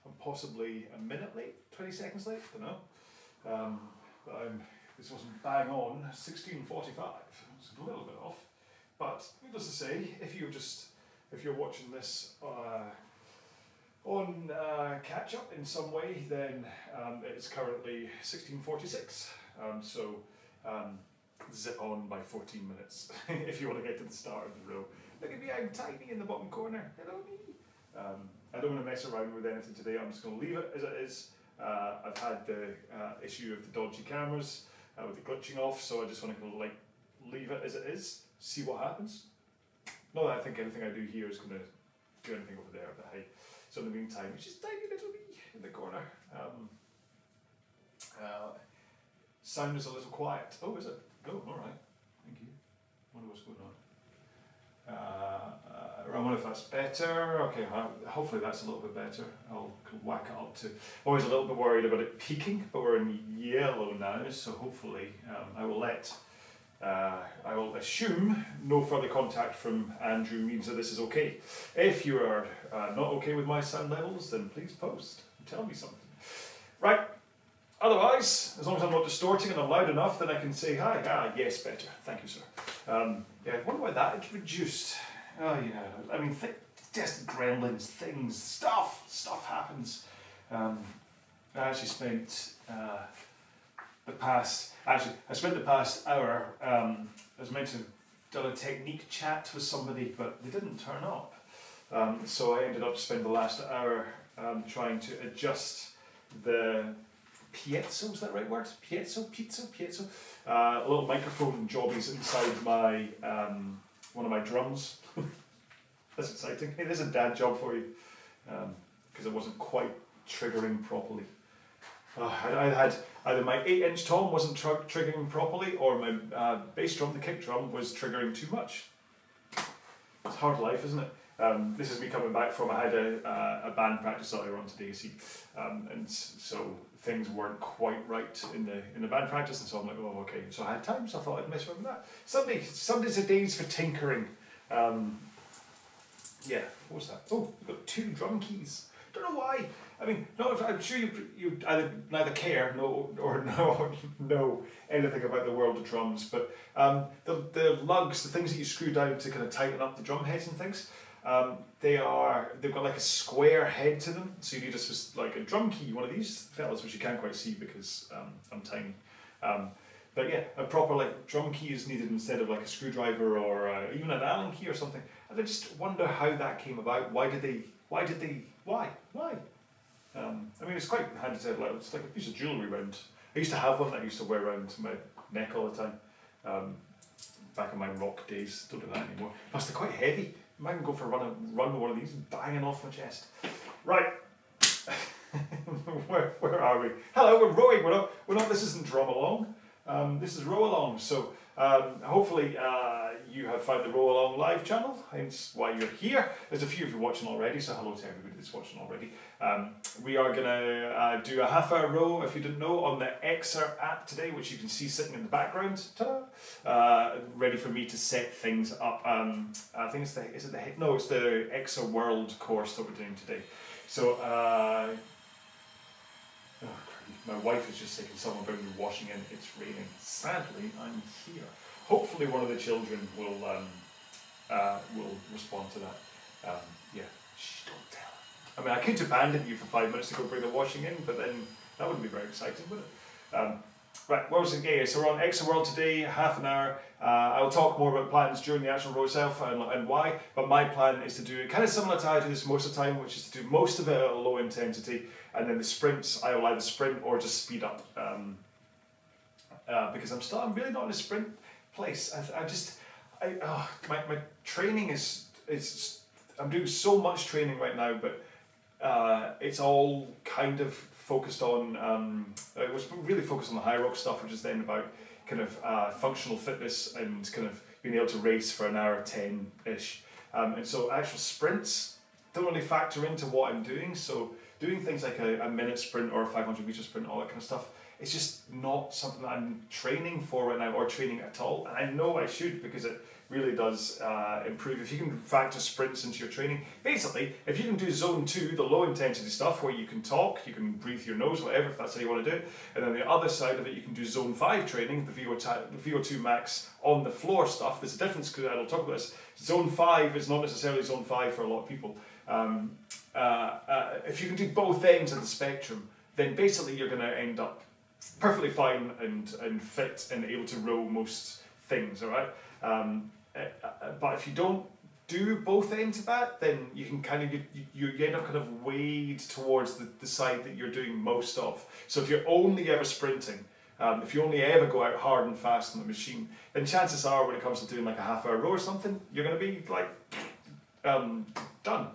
I'm possibly a minute late, 20 seconds late, don't know. But this wasn't bang on, 16:45. It's a little bit off. But needless to say, if you're watching this on catch up in some way, then it's currently 16:46. So zip on by 14 minutes if you want to get to the start of the row. Look at me, I'm tiny in the bottom corner. Hello me. I don't want to mess around with anything today. I'm just going to leave it as it is. I've had the issue of the dodgy cameras with the glitching off, so I just want to leave it as it is, see what happens. Not that I think anything I do here is going to do anything over there at the height. So in the meantime, it's just tiny little me in the corner. Sound is a little quiet. Oh, is it? Oh, all right. Thank you. Wonder what's going on. I wonder if that's better. Okay, hopefully that's a little bit better. I'll whack it up to. Always a little bit worried about it peaking, but we're in yellow now, so hopefully I will assume no further contact from Andrew means that this is okay. If you are not okay with my sound levels, then please post and tell me something. Right. Otherwise, as long as I'm not distorting and I'm loud enough, then I can say hi. Ah, yes, better. Thank you, sir. Yeah, I wonder why that had reduced. Oh, you know, I mean, just gremlins, things, stuff happens. I actually spent the past hour. I was meant to have done a technique chat with somebody, but they didn't turn up. So I ended up spending the last hour trying to adjust the piezo, is that the right word? Piezo? Little microphone jobbies inside my one of my drums. That's exciting. Hey, there's a dad job for you. Because it wasn't quite triggering properly. I had either my 8-inch tom wasn't triggering properly, or my bass drum, the kick drum, was triggering too much. It's hard life, isn't it? This is me coming back from, I had a band practice earlier on today, see, and so things weren't quite right in the band practice, and so I'm like, oh, okay. So I had time, so I thought I'd mess around with that. Sundays are days for tinkering. Yeah, what was that? Oh, we've got 2 drum keys. Don't know why. I mean, no, I'm sure you either neither care or know anything about the world of drums, but the lugs, the things that you screw down to kind of tighten up the drum heads and things, they've got like a square head to them, so you need just like a drum key, one of these fellas, which you can't quite see because I'm tiny. But yeah, a proper like drum key is needed instead of like a screwdriver or even an Allen key or something. And I just wonder how that came about. Why? I mean, it's quite handy to have, like, it's like a piece of jewellery round. I used to have one that I used to wear around my neck all the time. Back in my rock days, don't do that anymore. Plus, they're quite heavy. I might go for a run with one of these, banging off my chest. Right. where are we? Hello, we're rowing. We're not. This isn't RowAlong. This is RowAlong. So hopefully you have found the RowAlong live channel, hence why you're here. There's a few of you watching already, so hello to everybody that's watching already. We are going to do a half-hour row, if you didn't know, on the Exer app today, which you can see sitting in the background. Ready for me to set things up. I think it's the Exer World course that we're doing today. So my wife is just saying, someone bring me washing in, it's raining. Sadly, I'm here. Hopefully one of the children will respond to that. Yeah, shh, don't tell her. I mean, I could abandon you for 5 minutes to go bring the washing in, but then that wouldn't be very exciting, would it? Right, what was it? Yeah, so we're on Exer World today, half an hour. I'll talk more about plans during the actual row itself and why, but my plan is to do it kind of similar to how I do this most of the time, which is to do most of it at a low intensity, and then the sprints, I will either sprint or just speed up. Because I'm really not in a sprint place. My training is I'm doing so much training right now, but it's all kind of focused on, it was really focused on the high rock stuff, which is then about kind of functional fitness and kind of being able to race for an hour 10-ish. And so actual sprints don't really factor into what I'm doing. So doing things like a minute sprint or a 500 meter sprint, all that kind of stuff, it's just not something that I'm training for right now or training at all. And I know I should, because it really does improve. If you can factor sprints into your training, basically, if you can do zone 2, the low intensity stuff where you can talk, you can breathe your nose, whatever, if that's how you want to do it, and then the other side of it, you can do zone 5 training, the VO2 max on the floor stuff. There's a difference, because I'll talk about this. Zone 5 is not necessarily zone 5 for a lot of people. If you can do both ends of the spectrum, then basically you're going to end up perfectly fine and fit and able to row most things, all right? But if you don't do both ends of that, then you can kind of you end up kind of weighed towards the side that you're doing most of. So if you're only ever sprinting, if you only ever go out hard and fast on the machine, then chances are when it comes to doing like a half-hour row or something, you're going to be like done.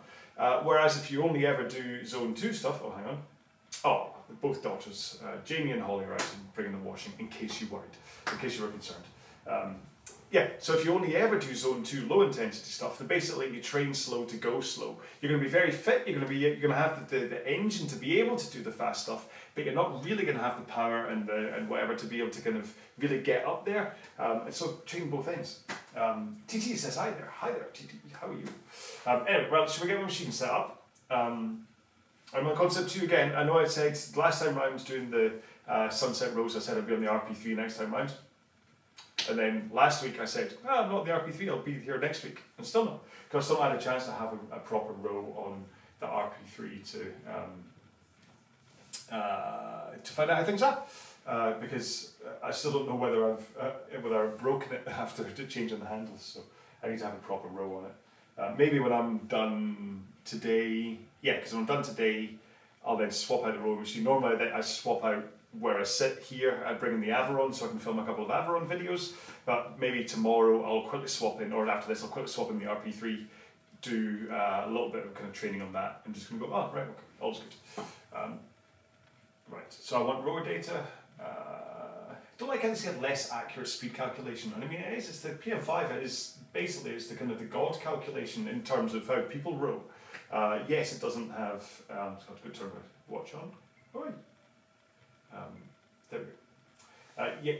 Whereas if you only ever do zone 2 stuff, oh hang on, oh, both daughters, Jamie and Holly, are out bringing the washing, in case you worried, in case you were concerned. Yeah, so if you only ever do zone 2 low intensity stuff, then basically you train slow to go slow. You're going to be very fit, you're going to have the engine to be able to do the fast stuff, but you're not really going to have the power and whatever to be able to kind of really get up there. And so train both ends. TT says hi there. Hi there, TT. How are you? Anyway, well, should we get my machine set up? I'm on Concept 2 again. I know I said last time round doing the sunset rows, I said I'd be on the RP3 next time round. And then last week I said, oh, I'm not on the RP3, I'll be here next week. And still not, because I still not had a chance to have a proper row on the RP3 to find out how things are. Because I still don't know whether I've broken it after changing the handles, so I need to have a proper row on it. Maybe when I'm done today, yeah, because when I'm done today, I'll then swap out the rowing machine. Normally I swap out where I sit here and bring in the Averon so I can film a couple of Averon videos, but maybe tomorrow I'll quickly swap in, or after this I'll quickly swap in the RP3, do a little bit of kind of training on that, and just gonna go, oh, right, okay, all's good. Right, so I want rower data. Don't like how they say less accurate speed calculation. And I mean, it's the PM5, it's the kind of the God calculation in terms of how people row. Yes, it doesn't have, it's got to go turn my watch on. Oh, there we go. Yeah,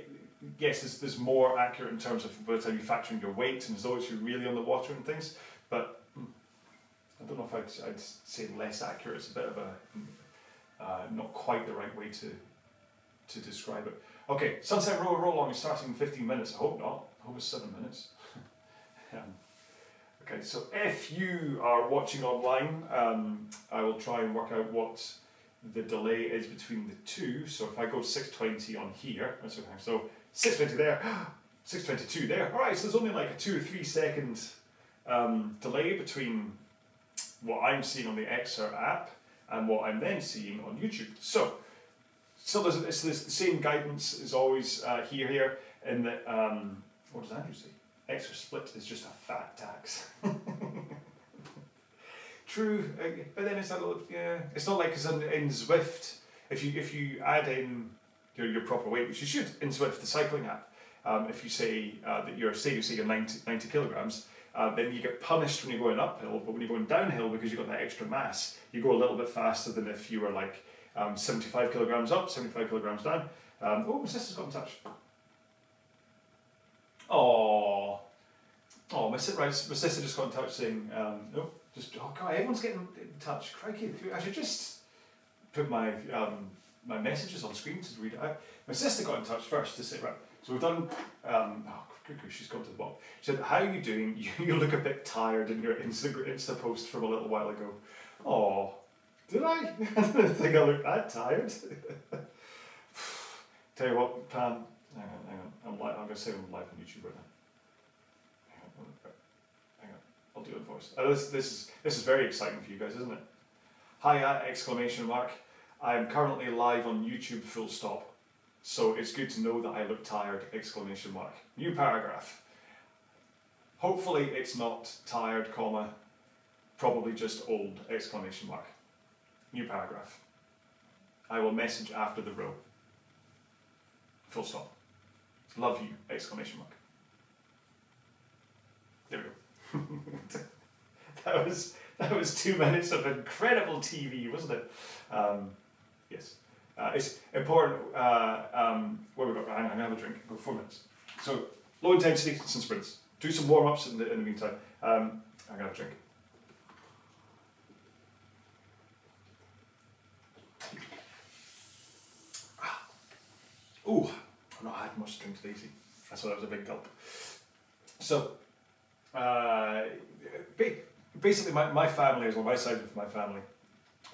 yes, there's more accurate in terms of by the time you factor in your weight and as though you're really on the water and things, but I don't know if I'd say less accurate. It's a bit of a not quite the right way to describe it. Okay, Sunset RowAlong is starting in 15 minutes. I hope not. I hope it's 7 minutes. Okay, so if you are watching online, I will try and work out what the delay is between the two. So if I go 620 on here, so 620 there, 622 there. All right, so there's only like a 2 or 3 second delay between what I'm seeing on the Xer app and what I'm then seeing on YouTube. So there's the same guidance as always here, in that, what does Andrew say? Xer split is just a fat tax. True, but then it's a little, yeah. It's not like, because in Zwift, if you add in your proper weight, which you should in Zwift, the cycling app, if you say that you're 90 kilograms, then you get punished when you're going uphill, but when you're going downhill, because you've got that extra mass, you go a little bit faster than if you were like 75 kilograms up, 75 kilograms down. Oh, my sister's got in touch. Oh, my sister just got in touch saying, no. Oh God, everyone's getting in touch. Crikey, I should just put my my messages on screen to read it out. My sister got in touch first to say, right, so we've done, she's gone to the bottom. She said, how are you doing? You look a bit tired in your Insta post from a little while ago. Oh, did I? I didn't think I looked that tired. Tell you what, Pam, hang on. I'm going to say I'm live on YouTube right now. I'll do it in voice. This is very exciting for you guys, isn't it? Hiya! Exclamation mark. I am currently live on YouTube full stop. So it's good to know that I look tired! Exclamation mark. New paragraph. Hopefully it's not tired, comma, probably just old! Exclamation mark. New paragraph. I will message after the row. Full stop. Love you! Exclamation mark. There we go. that was 2 minutes of incredible TV, wasn't it? Yes. It's important. Where we got? I'm gonna have a drink. Go 4 minutes. So low intensity, some sprints. Do some warm ups in the meantime. I'm gonna have a drink. Ooh, I've not had much to drink today. See, that's why that was a big gulp. So, basically, my family, as well, my side of my family,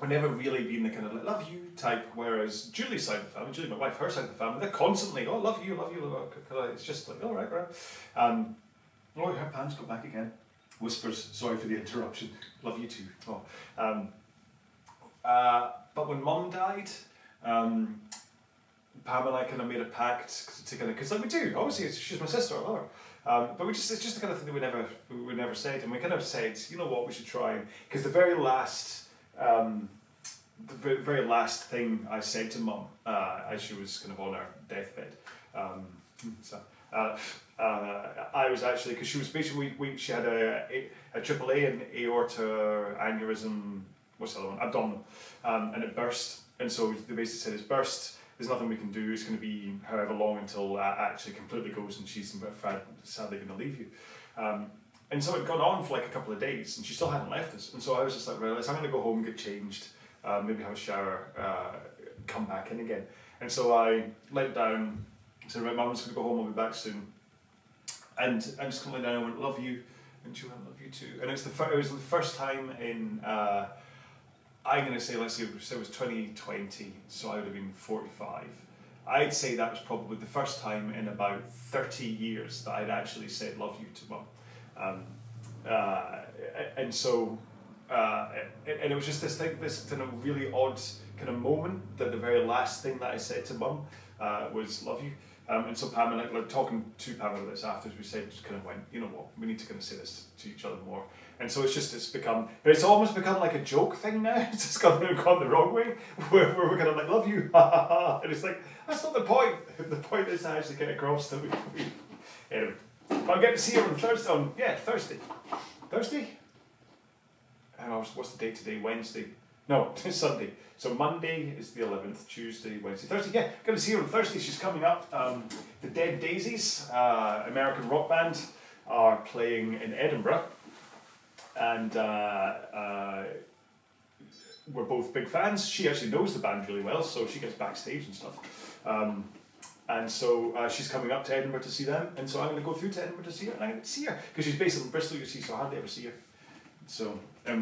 we've never really been the kind of like, love you type, whereas Julie's side of the family, Julie, my wife, her side of the family, they're constantly, oh, love you, love you, love you. It's just like, all right, right. Oh, her pants go back again. Whispers, sorry for the interruption. Love you too. Oh. But when Mum died, Pam and I kind of made a pact to kind of, because like we do, obviously she's my sister, I love her. But it's just the kind of thing that we never said, and we kind of said, you know what, we should try, because the very last thing I said to Mum as she was kind of on her deathbed, I was actually, because she was basically, she had a AAA and aorta aneurysm, what's the other one, abdominal, and it burst, and so they basically said it's burst, there's nothing we can do, it's going to be however long until that actually completely goes and she's sadly going to leave you. And so it had gone on for like a couple of days and she still hadn't left us, and so I was just like, right, I'm going to go home, get changed, maybe have a shower, come back in again. And so I laid down, said, right, Mum's going to go home, I'll be back soon. And I just kind of laid down and went, love you, and she went, love you too. And it was the first time in, I'm going to say, let's say it was 2020, so I would have been 45. I'd say that was probably the first time in about 30 years that I'd actually said love you to Mum. And so, and it was just this kind of really odd kind of moment that the very last thing that I said to Mum was love you. And so Pam and I, like talking to Pam about this after, we said, just kind of went, you know what, we need to kind of say this to each other more. And so it's become, but it's almost become like a joke thing now. It's just gone the wrong way, where we're kind of like, love you, ha ha ha. And it's like, that's not the point. The point is to actually get across that we anyway. I'll get to see her on Thursday. Thursday? What's the date today? Wednesday? No, it's Sunday. So Monday is the 11th, Tuesday, Wednesday, Thursday. Yeah, going to see her on Thursday. She's coming up. The Dead Daisies, American rock band, are playing in Edinburgh. And we're both big fans. She actually knows the band really well, so she gets backstage and stuff. And so she's coming up to Edinburgh to see them, and so I'm going to go through to Edinburgh to see her, and I'm going to see her, because she's based in Bristol, you see, so I hardly ever see her. So, yeah.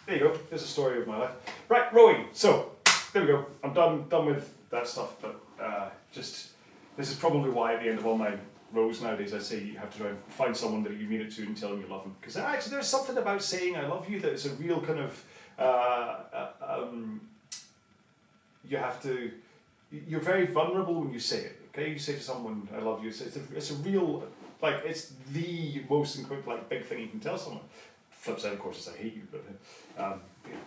There you go, there's a story of my life. Right, rowing. So, there we go. I'm done with that stuff, but this is probably why at the end of all my rows nowadays I say you have to try and find someone that you mean it to and tell them you love them. Because actually there's something about saying I love you that it's a real kind of, you have to, you're very vulnerable when you say it, okay? You say to someone, I love you, it's a real, like, it's the most like big thing you can tell someone. Flip side, of course, is I hate you, but yeah.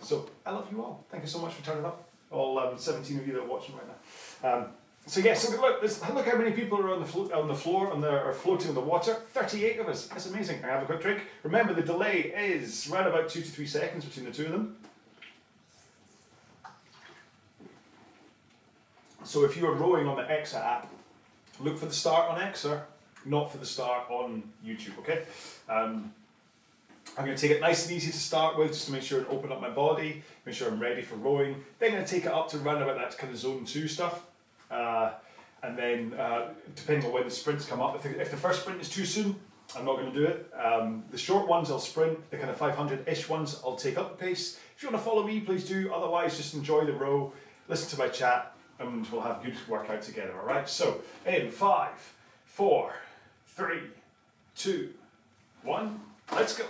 So I love you all. Thank you so much for turning up. All 17 of you that are watching right now. So look how many people are on the floor are floating in the water. 38 of us. That's amazing. I have a quick drink. Remember, the delay is around about 2 to 3 seconds between the two of them. So if you are rowing on the Exa app, look for the start on Exa, not for the start on YouTube, okay? I'm going to take it nice and easy to start with, just to make sure and open up my body, make sure I'm ready for rowing. Then I'm going to take it up to round about that kind of zone 2 stuff. And then, depending on when the sprints come up, if the first sprint is too soon, I'm not going to do it. The short ones I'll sprint, the kind of 500-ish ones I'll take up the pace. If you want to follow me, please do. Otherwise, just enjoy the row, listen to my chat, and we'll have a good workout together, all right? So, in 5, 4, 3, 2, 1, let's go.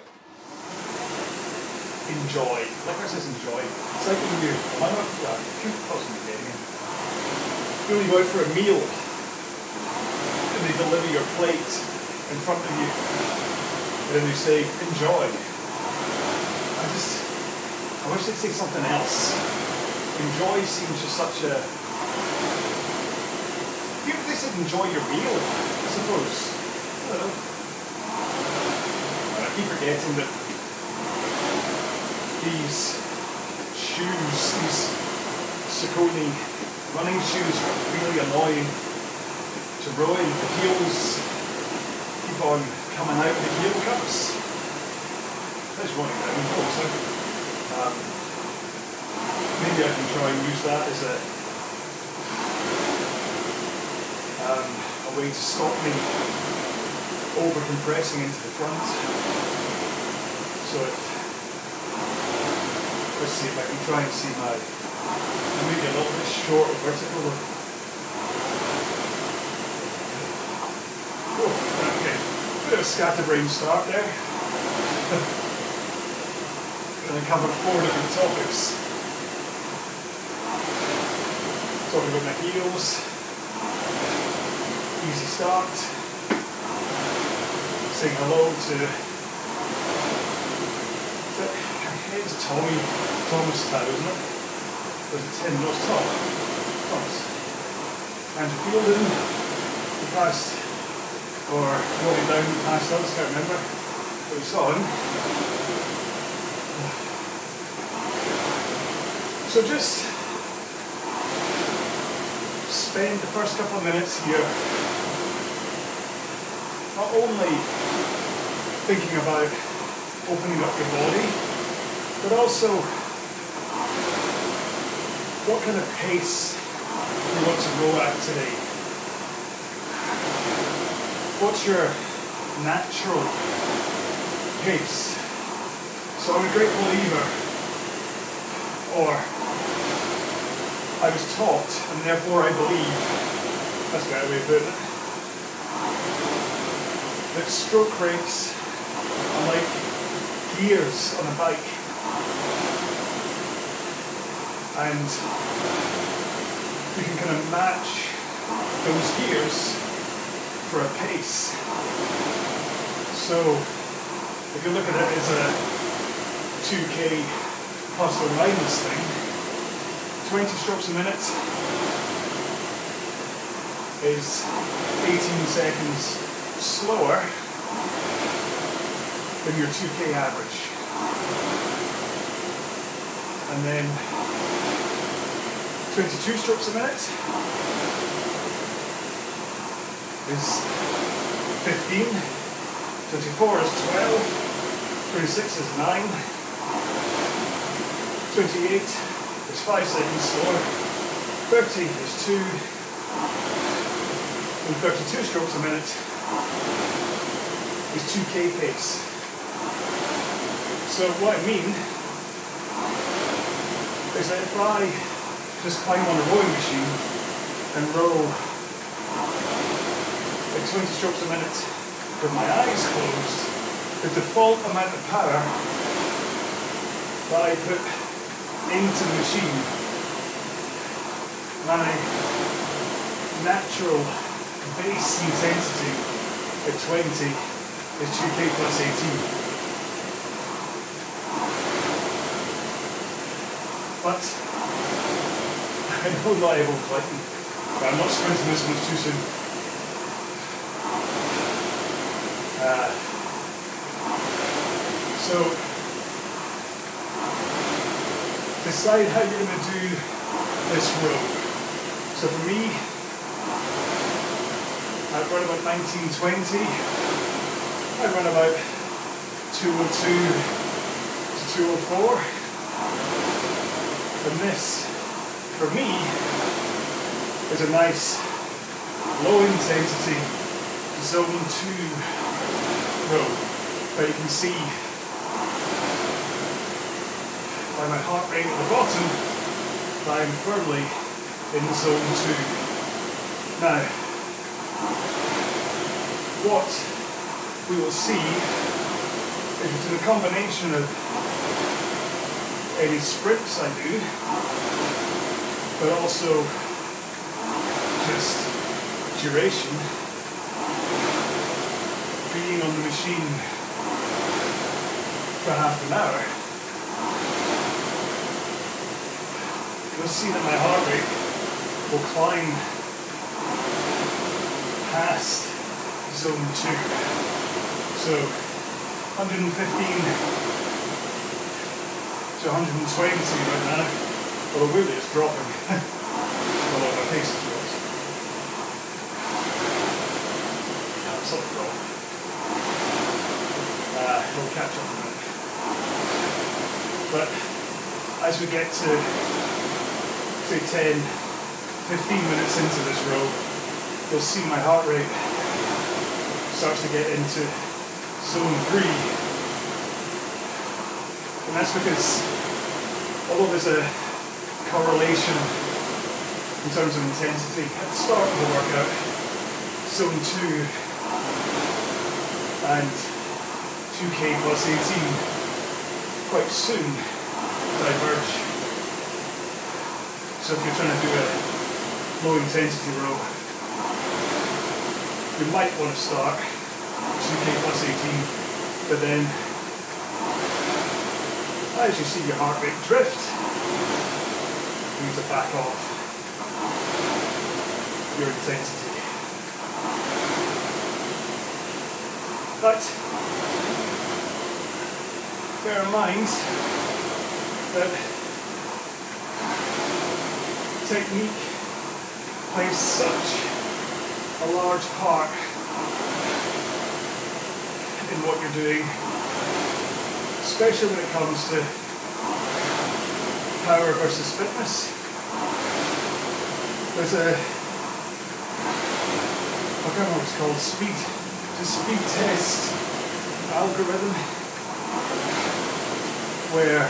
Enjoy. Like I says, enjoy. It's like when you go out for a meal and they deliver your plate in front of you and then they say, enjoy. I wish they'd say something else. Enjoy seems just such a... Even if they said enjoy your meal, I suppose. I don't know. I keep forgetting that these shoes, these Saucony running shoes are really annoying to row in. The heels keep on coming out the heel cups. That's running down also. Maybe I can try and use that as a way to stop me over compressing into the front. So let's see if I can try and see maybe a little bit short of vertical. Oh, okay, bit of a scatterbrain start there. Going to cover 4 different topics. Talking about my heels, easy start, saying hello to it's Thomas Tow, isn't it? Was it Tim? No, it's Tom. Thomas. Andrew Fielding, he passed, or rolling down past us, can't remember, but we saw him. So just spend the first couple of minutes here not only thinking about opening up your body, but also what kind of pace you want to row at today. What's your natural pace? So I'm a great believer, or I was taught, and therefore I believe, that's a better way of putting it, that stroke rates are like gears on a bike. And you can kind of match those gears for a pace. So if you look at it as a 2K plus or minus thing, 20 strokes a minute is 18 seconds slower than your 2K average. And then 22 strokes a minute is 15, 24 is 12, 26 is 9, 28 is 5 seconds slower, 30 is 2, and 32 strokes a minute is 2K pace. So what I mean is that if I just climb on a rowing machine and row like 20 strokes a minute with my eyes closed, the default amount of power that I put into the machine, my natural base intensity at 20 is 2K plus 18. But I know not able to climb, but I'm not sprinting this much too soon. So decide how you're going to do this row. So for me, I've run about 1920. I run about 202 to 204. And this, for me, is a nice low intensity zone 2 row. But you can see by my heart rate at the bottom that I'm firmly in zone 2. Now, what we will see is it's a combination of any sprints I do, but also just duration, being on the machine for half an hour. You'll see that my heart rate will climb past zone 2. So 115 to 120 right now Although weirdly it's dropping along my pace as well. Something wrong. We'll catch up in a minute. But as we get to, say, 10, 15 minutes into this row, you'll see my heart rate starts to get into zone 3. And that's because, although there's a correlation in terms of intensity at the start of the workout, zone 2 and 2K plus 18 quite soon diverge. So if you're trying to do a low intensity row, you might want to start 2K plus 18, but then as you see your heart rate drift, you need to back off your intensity. But bear in mind that technique plays such a large part in what you're doing, especially when it comes to power versus fitness. There's a, I can't remember what it's called, speed test algorithm where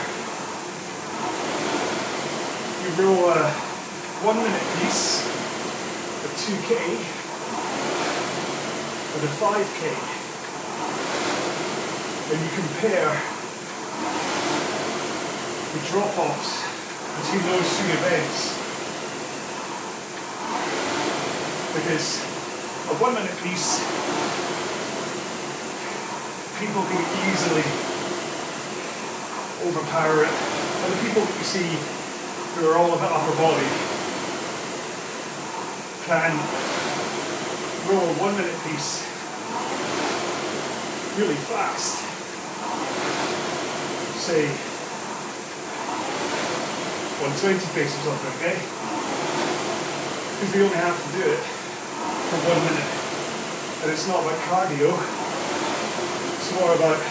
you row a 1 minute piece at 2K with a 5K, and you compare the drop-offs between those two events, because a 1 minute piece, people can easily overpower it, and the people that you see who are all about upper body can row a 1 minute piece really fast, say 120 pace or something, okay? Because they only have to do it for 1 minute, and it's not about cardio, it's more about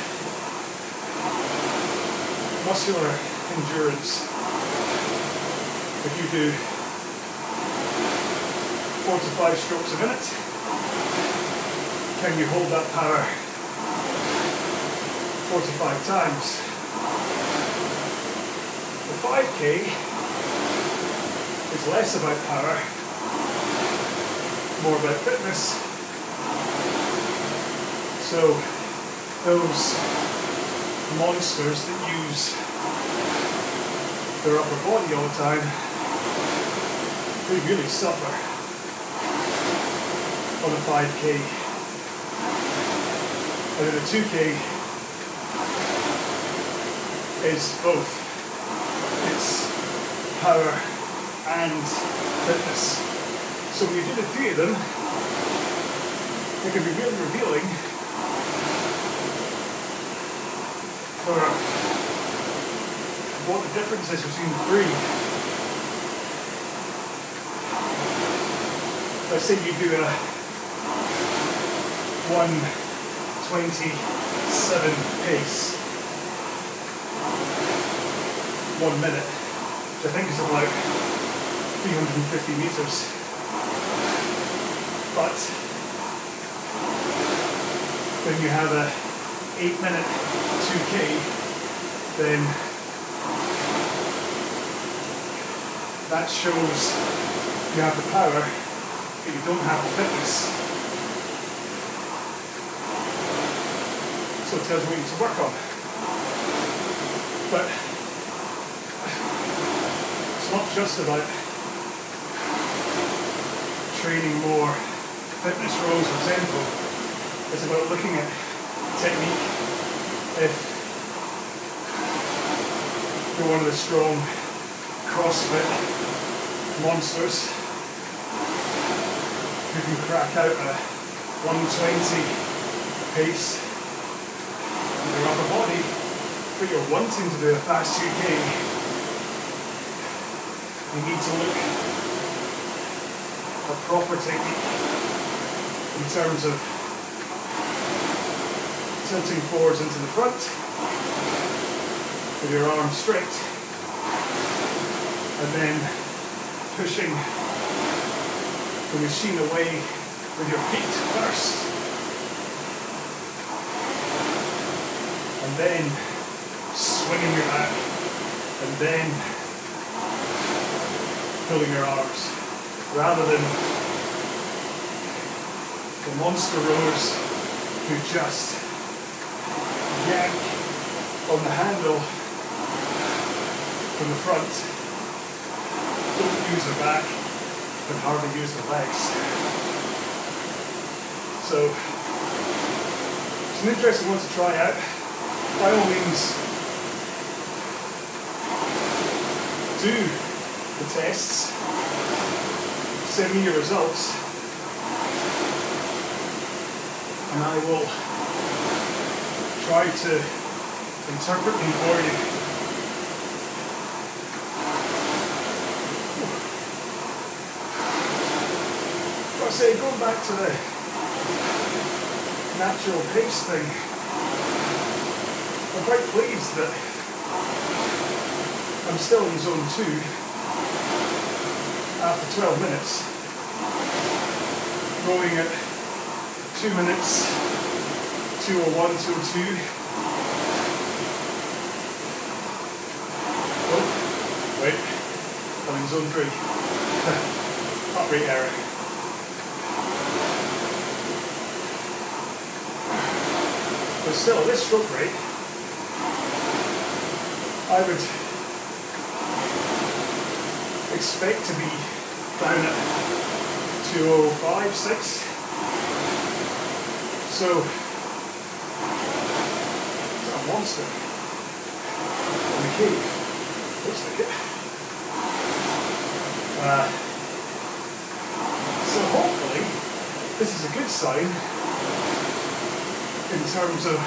muscular endurance. If you do 4 to 5 strokes a minute, can you hold that power 4 to 5 times? The 5K is less about power, more about fitness. So those monsters that use their upper body all the time, they really suffer on a 5K. And then a 2K is both. It's power and fitness. So when you do the three of them, it can be really revealing for what the difference is between the three. Let's say you do a 1:27 pace, 1 minute, which I think is about 350 meters. But when you have a 8 minute 2K, then that shows you have the power, but you don't have the fitness. So it tells you what you need to work on. But it's not just about training more fitness rows, for example. It's about looking at technique. If you're one of the strong CrossFit monsters who can crack out a 120 pace with your upper body, but you're wanting to do a fast 2K, you need to look for proper technique in terms of tilting forwards into the front with your arms straight and then pushing the machine away with your feet first and then swinging your back and then pulling your arms rather than the monster rowers who just yank on the handle from the front, don't use their back and hardly use their legs. So it's an interesting one to try out. By all means, do the tests, send me your results, and I will try to interpret them for you. I say, going back to the natural pace thing, I'm quite pleased that I'm still in zone 2 after 12 minutes, rowing at 2 minutes, 2:01, 2:02. Oh, wait, I'm in zone 3. Heart rate error. But still, at this stroke rate, I would expect to be down at 2:05, 6. So, it's a monster in the cave. Looks like it. So hopefully, this is a good sign in terms of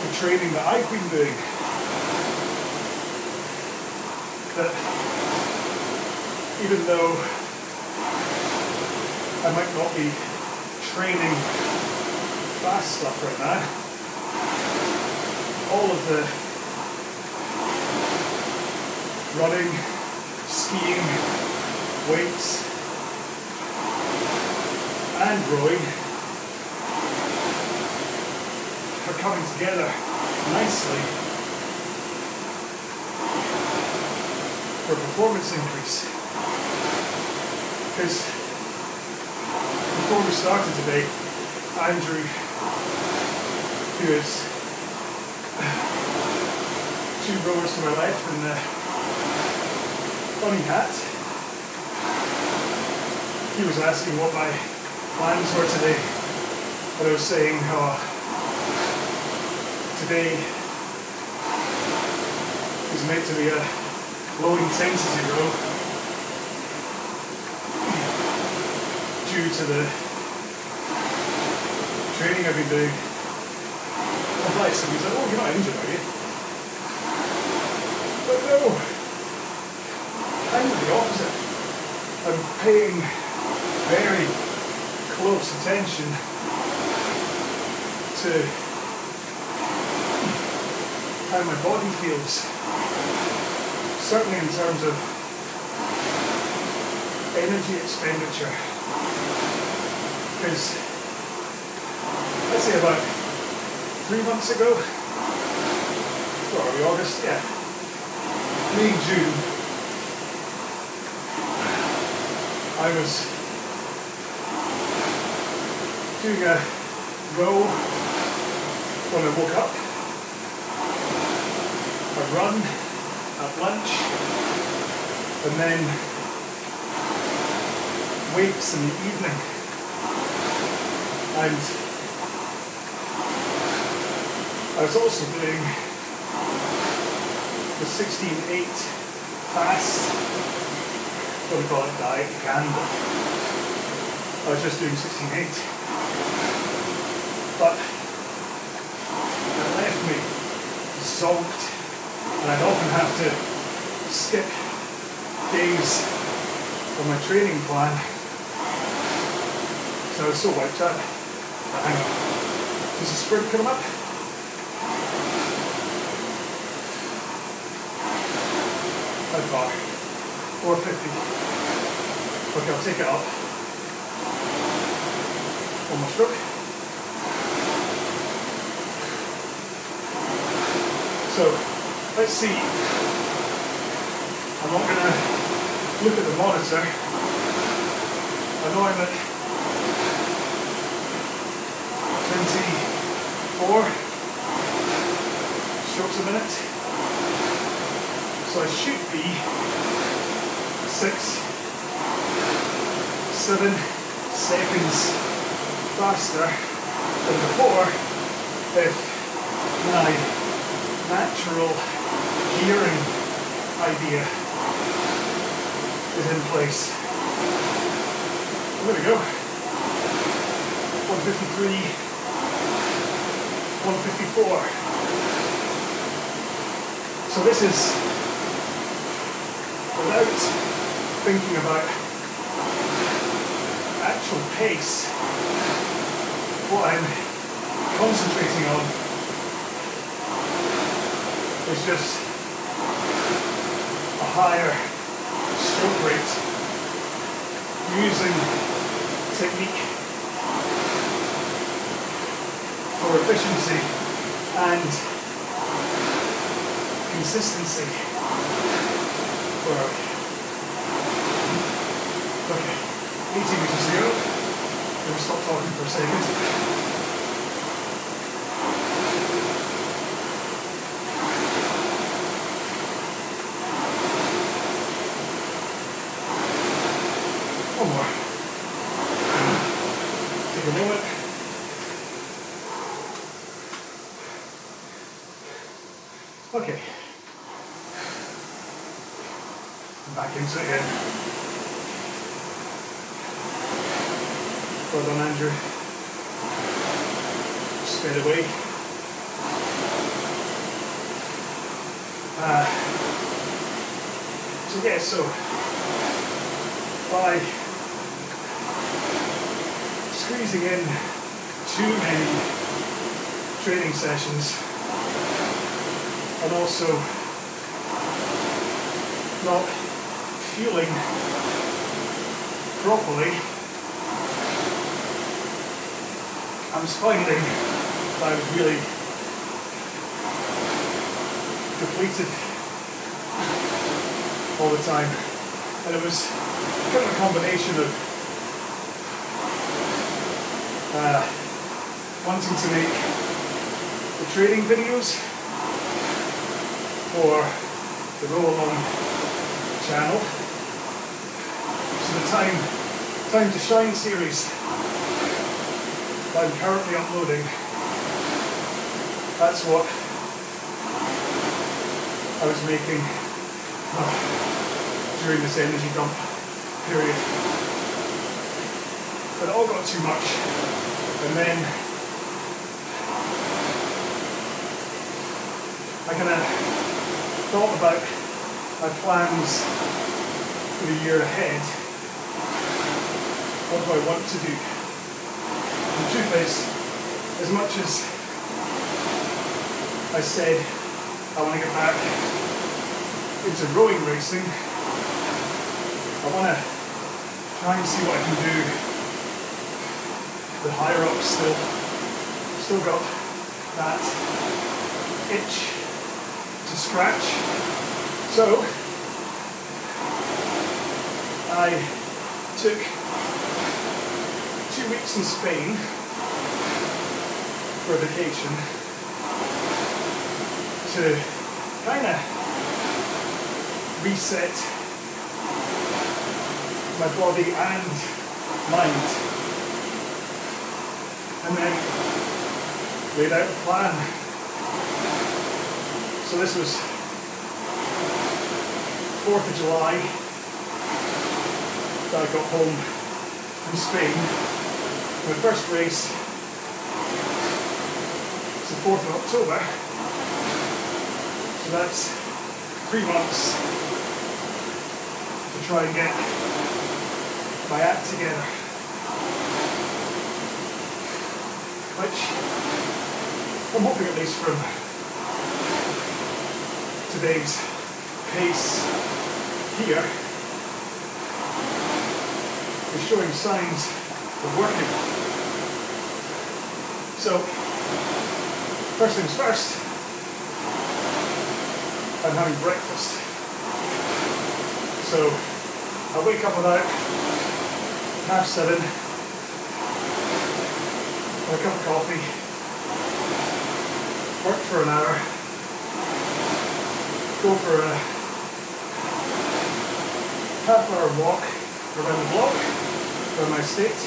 the training that I've been doing. That even though I might not be training fast stuff right now, all of the running, skiing, weights, and rowing are coming together nicely for performance increase. Because before we started today, Andrew, who is 2 rowers to my left in the funny hat, he was asking what my plans were today. And I was saying, today is meant to be a low intensity row due to the training I've been doing. And bless him, he's like, oh, you're not injured, are you? But no, I'm the opposite. I'm paying very close attention to how my body feels. Certainly in terms of energy expenditure. Because I'd say about 3 months ago, what are we, August? Yeah. May, June, I was doing a row when I woke up, a run at lunch, and then weights in the evening. And I was also doing the 16-8 fast, what do we call it, diet, you can, but I was just doing 16-8. But it left me zonked, and I'd often have to skip days on my training plan. So I was so wiped out. But hang on. There's a sprint coming up. How far? 450. Okay, I'll take it up. One more stroke. So, let's see. I'm not going to look at the monitor. I know I'm at 24 strokes a minute. So I should be 6, 7 seconds faster than before if my natural gearing idea is in place. There we go. 153, 154. So this is without thinking about actual pace. What I'm concentrating on is just a higher stroke rate using technique for efficiency and consistency. Okay, 80 meters to go. I'm going to stop talking for a second. One more. Take a moment. Okay. Back into it again. Well done, Andrew. Straight away. So by squeezing in too many training sessions and also not fueling properly, I was finding that I was really depleted all the time, and it was kind of a combination of wanting to make the training videos for the RowAlong channel, so the Time to Shine series that I'm currently uploading. That's what I was making during this energy dump period. But it all got too much, and then I kind of thought about my plans for the year ahead. What do I want to do? And the truth is, as much as I said I want to get back into rowing racing, I want to try and see what I can do. The higher up still got that itch to scratch. So I took 2 weeks in Spain for a vacation to kind of reset my body and mind, and then laid out a plan. So this was 4th of July that I got home from Spain. My first race is the 4th of October, so that's 3 months try and get my act together. Which I'm hoping, at least from today's pace here, is showing signs of working. So, first things first, I'm having breakfast. So, I wake up about 7:30, have a cup of coffee, work for an hour, go for a half-hour walk around the block, around my estate,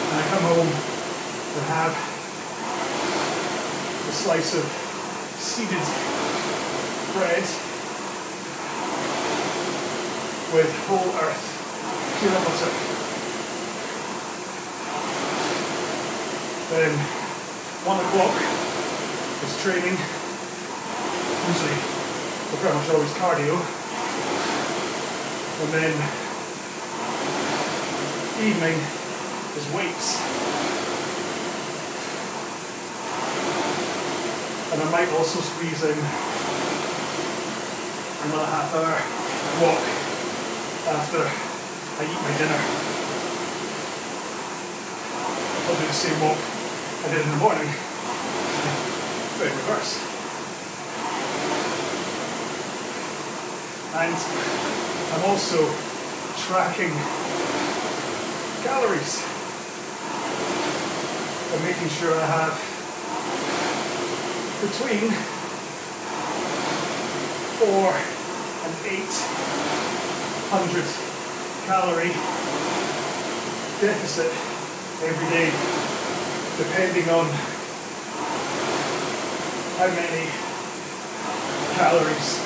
and I come home and have a slice of seeded bread with whole earth peanut butter. Then 1 o'clock is training, usually, well, pretty much always cardio, and then evening is weights. And I might also squeeze in another half-hour walk after I eat my dinner. I'll do the same walk I did in the morning, but in reverse. And I'm also tracking calories and making sure I have between 4 and 800 calorie deficit every day, depending on how many calories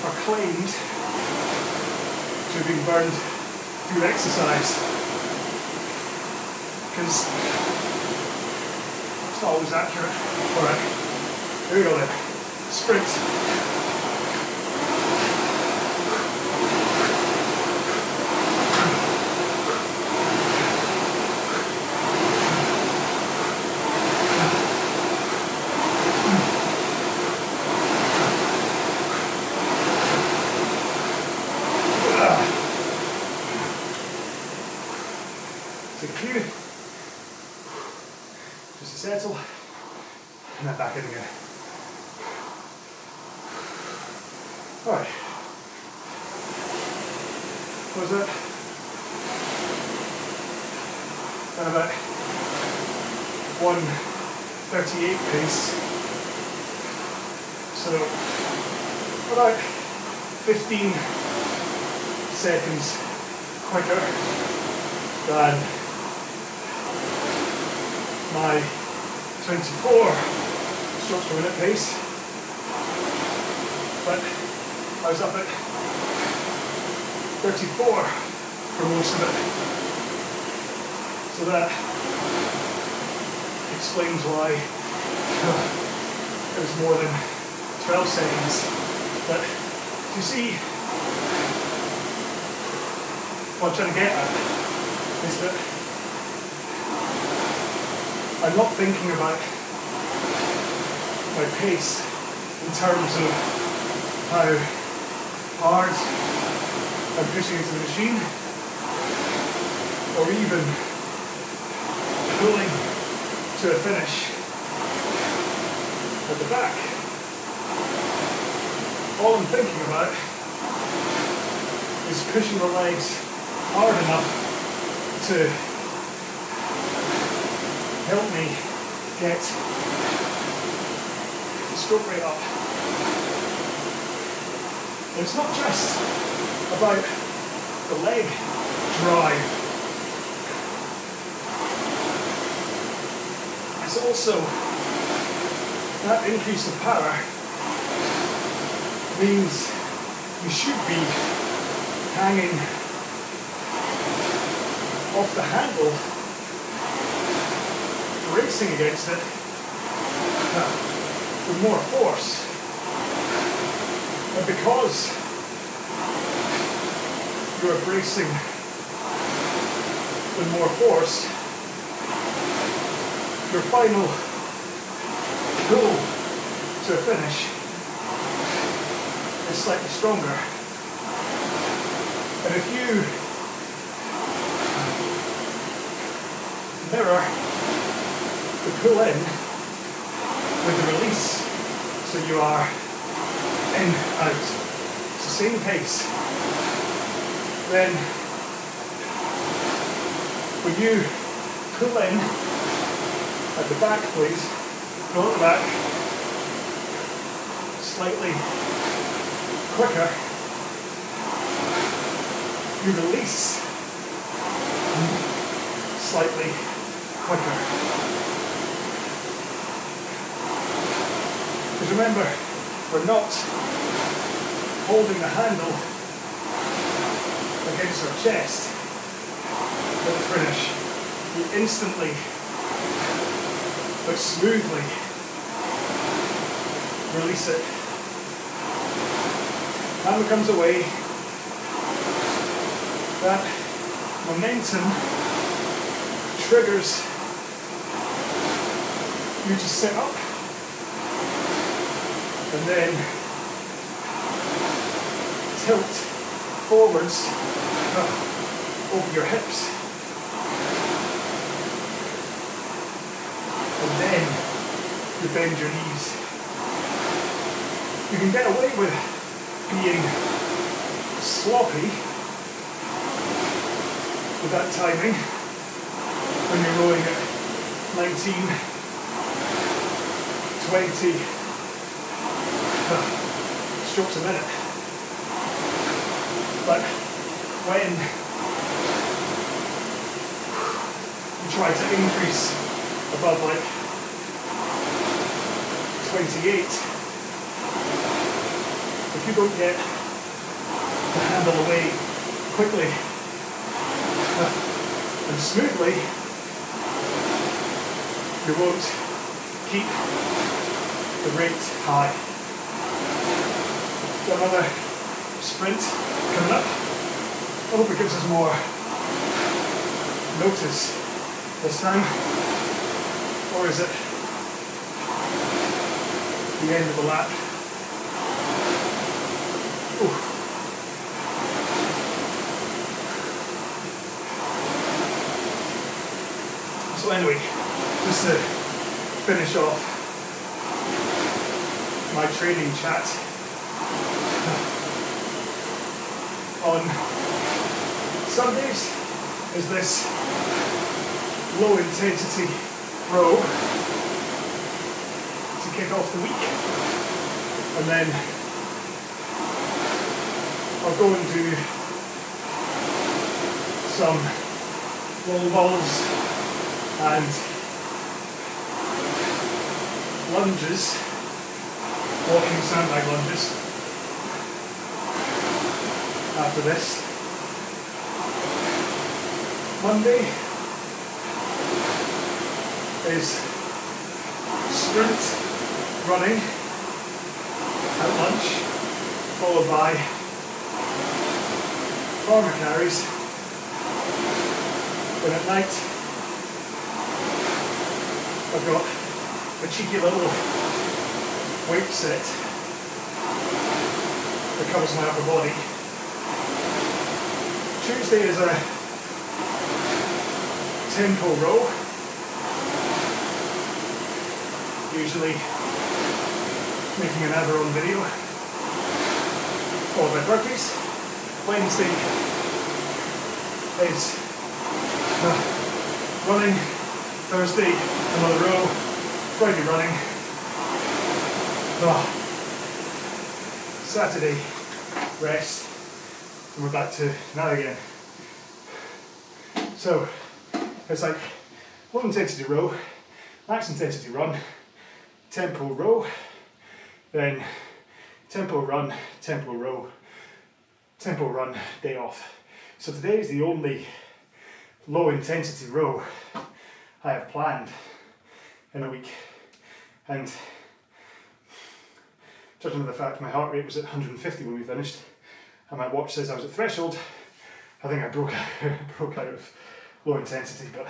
are claimed to have been burned through exercise. Because it's not always accurate. Alright, here we go then. Sprint. Take a few, just to settle, and then back in again. Alright, what was that? And about 1:38 pace, so about 15 seconds quicker than my 24 strokes per minute pace, but I was up at 34 for most of it, so that explains why it was more than 12 seconds. But you see, what I'm trying to get at is that I'm not thinking about my pace in terms of how hard I'm pushing into the machine, or even pulling to a finish at the back. All I'm thinking about is pushing the legs hard enough to help me get the stroke rate up. And it's not just about the leg drive. It's also that increase of power means you should be hanging off the handle, racing against it with more force. And because you are bracing with more force, your final pull to a finish is slightly stronger. And if you mirror the pull in with the release, so you are in, out, it's the same pace, then when you pull in at the back, please, go at the back, slightly quicker, you release slightly quicker. Because remember, we're not holding the handle against our chest at the finish. You instantly, but smoothly, release it. Hammer comes away. That momentum triggers you to sit up and then tilt forwards over your hips, and then you bend your knees. You can get away with being sloppy with that timing when you're rowing at 19, 20 strokes a minute. But when you try to increase above like 28, if you don't get the handle away quickly and smoothly, you won't keep the rate high. Got another sprint coming up. I hope it gives us more notice this time. Or is it the end of the lap? Ooh. So anyway, just to finish off my training chat, on Sundays is this low intensity row to kick off the week, and then I'll go and do some wall balls and lunges, walking sandbag lunges after this. Monday is sprint running at lunch, followed by farmer carries. Then at night I've got a cheeky little weight set that covers my upper body. Tuesday is a tempo row, usually making an Aberon video, followed by burpees. Wednesday is running, Thursday another row, Friday running, Saturday rest, and we're back to now again. So it's like low intensity row, max intensity run, tempo row, then tempo run, day off. So today is the only low intensity row I have planned in a week, and judging by the fact my heart rate was at 150 when we finished and my watch says I was at threshold, I think I broke out of low intensity, but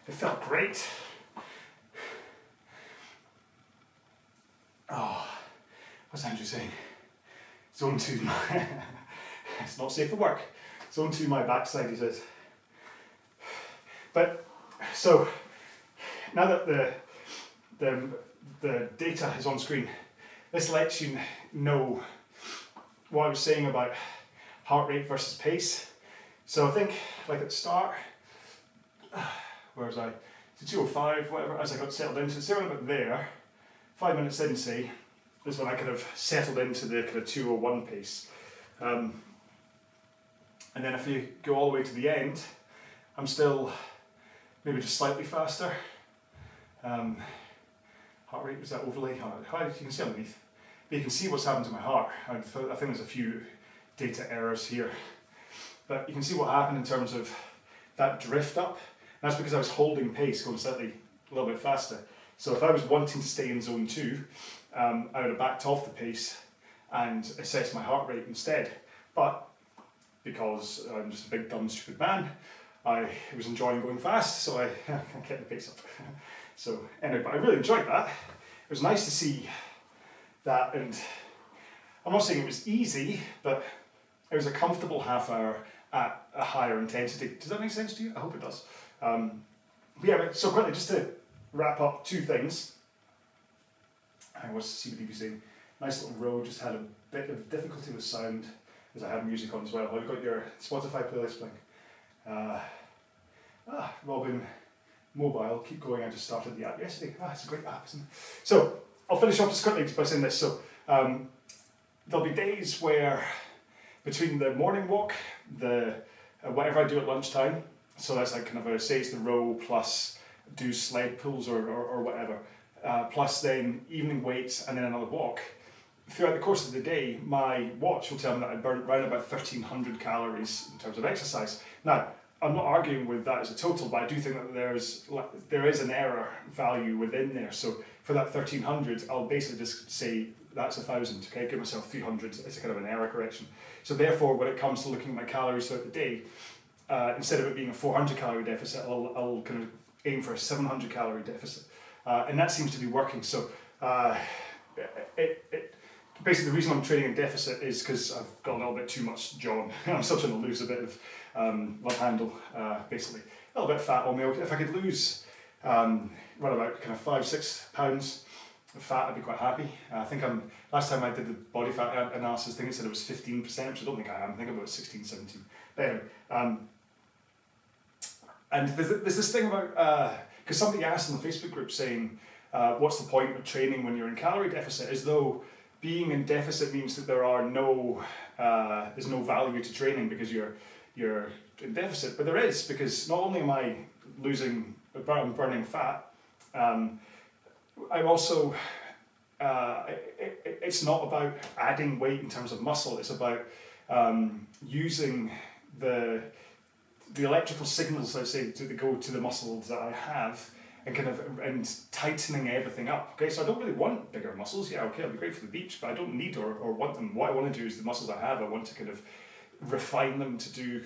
it felt great. Oh, what's Andrew saying? Zone 2, it's not safe for work. Zone 2, my backside, he says. But, so, now that the data is on screen, this lets you know what I was saying about heart rate versus pace. So I think, like at the start, where was I? To 205, whatever, as I got settled into, say around about there, 5 minutes in, say, is when I kind of settled into the kind of 201 pace. And then if you go all the way to the end, I'm still maybe just slightly faster. Heart rate, was that overlay? You can see underneath. But you can see what's happened to my heart. I think there's a few data errors here. But you can see what happened in terms of that drift up. That's because I was holding pace, going slightly a little bit faster. So if I was wanting to stay in zone 2, I would have backed off the pace and assessed my heart rate instead. But because I'm just a big, dumb, stupid man, I was enjoying going fast, so I kept the pace up. So anyway, but I really enjoyed that. It was nice to see that, and I'm not saying it was easy, but it was a comfortable half hour at a higher intensity. Does that make sense to you? I hope it does. Yeah, so quickly, just to wrap up 2 things. What's the CBDB saying? Nice little row, just had a bit of difficulty with sound as I have music on as well. I've got your Spotify playlist playing. Robin Mobile, keep going, I just started the app yesterday. It's a great app, isn't it? So, I'll finish off just quickly by saying this. So, there'll be days where between the morning walk, whatever I do at lunchtime, so that's like kind of say it's the row plus do sled pulls or whatever, plus then evening weights and then another walk. Throughout the course of the day, my watch will tell me that I burn around about 1,300 calories in terms of exercise. Now, I'm not arguing with that as a total, but I do think that there is an error value within there. So for that 1,300, I'll basically just say that's 1,000, okay? Give myself 300 as a kind of an error correction. So therefore, when it comes to looking at my calories throughout the day, instead of it being a 400 calorie deficit, I'll kind of aim for a 700 calorie deficit. And that seems to be working. So basically the reason I'm training in deficit is because I've got a little bit too much jawing. I'm still trying to lose a bit of love handle, basically. A little bit of fat on me. If I could lose right about kind of 5-6 pounds of fat, I'd be quite happy. I think last time I did the body fat analysis, I think it said it was 15%, which I don't think I am. I think I'm about 16, 17. But anyway, and there's this thing about, because somebody asked in the Facebook group saying, what's the point of training when you're in calorie deficit, as though being in deficit means that there's no value to training because you're in deficit. But there is, because not only am I burning fat, I'm also, it's not about adding weight in terms of muscle, it's about using the electrical signals, let's say, to go to the muscles that I have, and tightening everything up. Okay, so I don't really want bigger muscles. Yeah, okay, I'll be great for the beach, but I don't need or want them. What I want to do is the muscles I have, I want to kind of refine them to do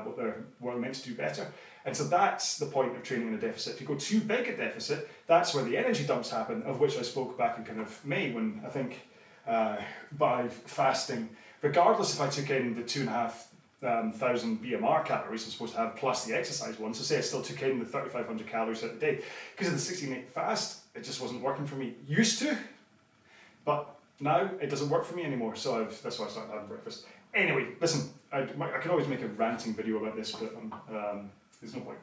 what they're meant to do better. And so that's the point of training in a deficit. If you go too big a deficit, that's where the energy dumps happen, of which I spoke back in kind of May, when I think by fasting, regardless if I took in the 2,500 BMR calories I'm supposed to have plus the exercise one, so say I still took in the 3,500 calories a day, because of the 16-8 fast, it just wasn't working for me. Used to, but now it doesn't work for me anymore, so that's why I started having breakfast. Anyway, listen, I can always make a ranting video about this, but there's no point.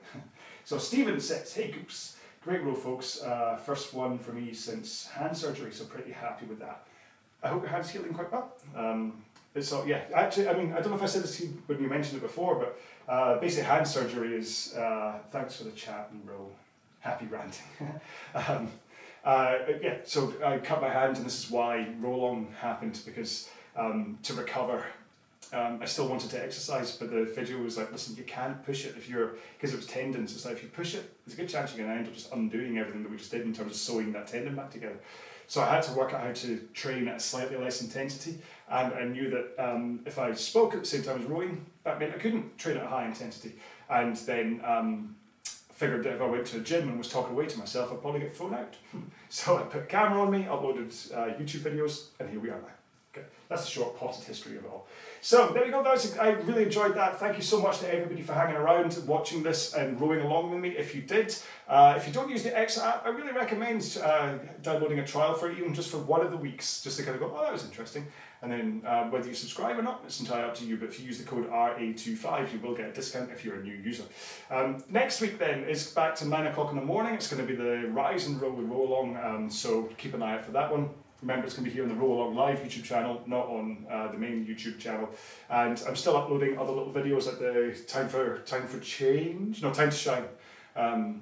So Stephen says, hey Goops, great row folks, first one for me since hand surgery, so pretty happy with that. I hope your hand's healing quite well. So yeah, actually, I mean, I don't know if I said this to you when you mentioned it before, but basically hand surgery is, thanks for the chat and row, happy ranting. Yeah, so I cut my hand, and this is why RowAlong happened, because to recover, I still wanted to exercise, but the physio was like, listen, you can't push it because it was tendons. It's like, if you push it, there's a good chance you're going to end up just undoing everything that we just did in terms of sewing that tendon back together. So I had to work out how to train at a slightly less intensity, and I knew that if I spoke at the same time as rowing, that meant I couldn't train at a high intensity. And then figured that if I went to a gym and was talking away to myself, I'd probably get thrown out. So I put a camera on me, uploaded YouTube videos, and here we are now. Okay, that's a short potted history of it all. So there we go, guys. I really enjoyed that. Thank you so much to everybody for hanging around, watching this and rowing along with me. If you did, if you don't use the Exit app, I really recommend downloading a trial for it, even just for one of the weeks, just to kind of go, oh, that was interesting. And then whether you subscribe or not, it's entirely up to you. But if you use the code RA25, you will get a discount if you're a new user. Next week then is back to 9 o'clock in the morning. It's going to be the Rise and Row with RowAlong, so keep an eye out for that one. Remember, it's going to be here on the RowAlong Live YouTube channel, not on the main YouTube channel. And I'm still uploading other little videos like the Time to Shine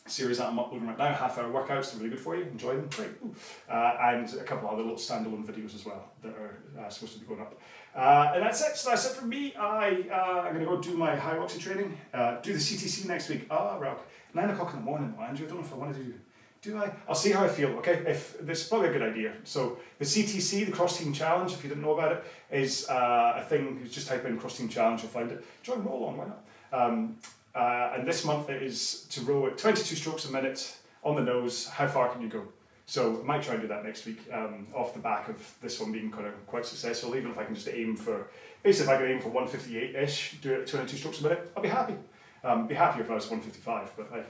series that I'm uploading right now. Half-hour workouts, they're really good for you. Enjoy them, great. And a couple of other little standalone videos as well that are supposed to be going up. And that's it. So that's it for me. I'm going to go do my high roxy training. Do the CTC next week. Right. 9 o'clock in the morning, Andrew. I don't know if I want to do I? I'll see how I feel, okay? If this is probably a good idea. So the CTC, the Cross Team Challenge, if you didn't know about it, is a thing. You just type in Cross Team Challenge, you'll find it. Join RowAlong, why not? And this month it is to row at 22 strokes a minute on the nose. How far can you go? So I might try and do that next week off the back of this one being kind of quite successful. Even if I can just aim for, basically if I can aim for 158-ish, do it at 22 strokes a minute, I'll be happy. Be happier if I was 155, but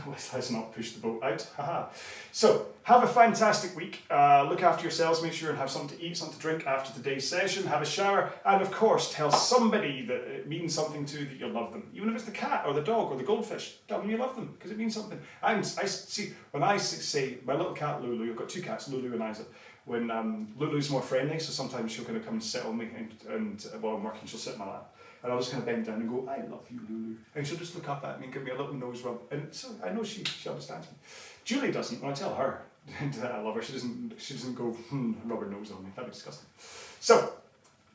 let's not push the boat out. So, have a fantastic week. Look after yourselves, make sure and have something to eat, something to drink after today's session. Have a shower, and of course, tell somebody that it means something to, that you love them. Even if it's the cat or the dog or the goldfish, tell them you love them because it means something. I see when I say my little cat Lulu, I've got two cats, Lulu and Isaac. When Lulu's more friendly, so sometimes she'll kind of come and sit on me, and while I'm working, she'll sit in my lap. And I'll just kind of bend down and go, I love you, Lulu. And she'll just look up at me and give me a little nose rub. And so I know she understands me. Julie doesn't. When I tell her that I love her, she doesn't go, rub her nose on me. That'd be disgusting. So,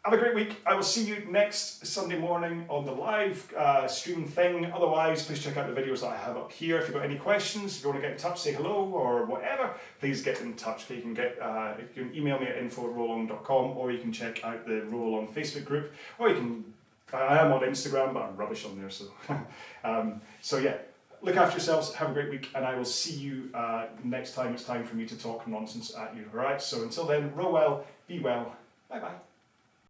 have a great week. I will see you next Sunday morning on the live stream thing. Otherwise, please check out the videos that I have up here. If you've got any questions, if you want to get in touch, say hello or whatever, please get in touch. You can email me at info@rowalong.com, or you can check out the RowAlong Facebook group, or you can. I am on Instagram, but I'm rubbish on there, so. So yeah, look after yourselves, have a great week, and I will see you next time it's time for me to talk nonsense at you, alright? So until then, row well, be well, bye bye.